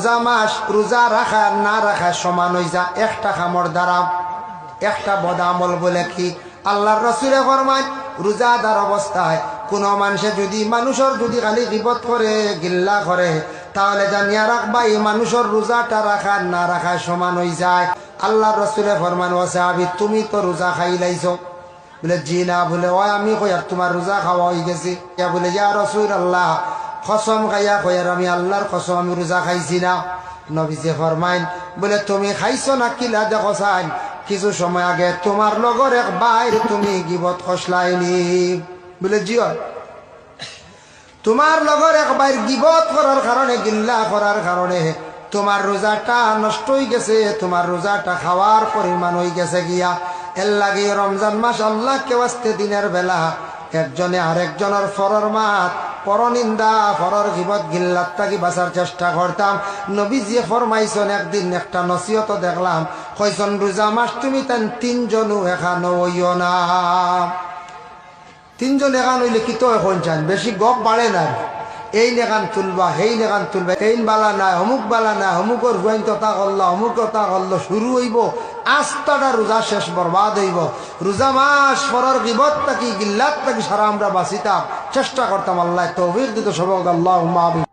রোজা মাস রোজা রাখা না রাখা সমান হয়ে যা। একটা খামর দ্বারা একটা বদামল বলে কি আল্লাহর রাসূলে ফরমায় রোজাদার অবস্থায় কোন মানুষে যদি মানুষের যদি খালি গীবত করে গিল্লা করে তাহলে জানিয়া রাখবা এই মানুষের রোজাটা রাখা না রাখা সমান হয়ে যায়। আল্লাহর রাসূলে ফরমান ও সাহাবী তুমি তো রোজা খাইলাইছো? বলে জি না। বলে ওই আমি কই আর তোমার রোজা খাওয়া হয়ে গেছে। বলে ইয়া রাসূলুল্লাহ কসম খাইয়া কইয়ার আমি আল্লাহর কসম আমি রোজা খাইছি না। নবীজি ফরমাইন বলে তুমি খাইছো না কিলা দেখো চাই কিছু সময় আগে তোমার লগর এক বাইর তুমি গিবত খসলাইনি। বলে জি তোমার লগর এক বাইর গিবত করার কারণে গিল্লা করার কারণে তোমার রোজাটা নষ্ট হয়ে গেছে, তোমার রোজাটা খাওয়ার পরিমাণ হয়ে গেছে গিয়া। এর লাগে রমজান মাস আল্লাহ কে ওয়াস্তে দিনের বেলা একজনে আরেকজনের ফরর মাত পরনিন্দা ফরর গিবত গিল্লাত থাকি বাঁচার চেষ্টা করতাম। নবীজি ফরমাইছেন একদিন একটা নসিহত দেখলাম কইছেন রোজা মাস তুমি তান তিনজনও এখানো হইও না। তিনজন এখান হইলে কি তো এখন চান বেশি গপ বাড়ে না। এই নেগান তুলবা সেই নেগান তুলবা এই বালা নাই অমুক বালা নাই অমুকর হুয়াইন তথা করলো অমুক কথা করলো শুরু হইব আস্তাটা রোজা শেষ বরবাদ হইব। রোজা মাস পরের গিবত থাকি গিল্লাত থাকি সারা আমরা বাঁচিতাম চেষ্টা করতাম। আল্লাহ তৌফিক দিত সবক আল্লাহুম্মা আমিন।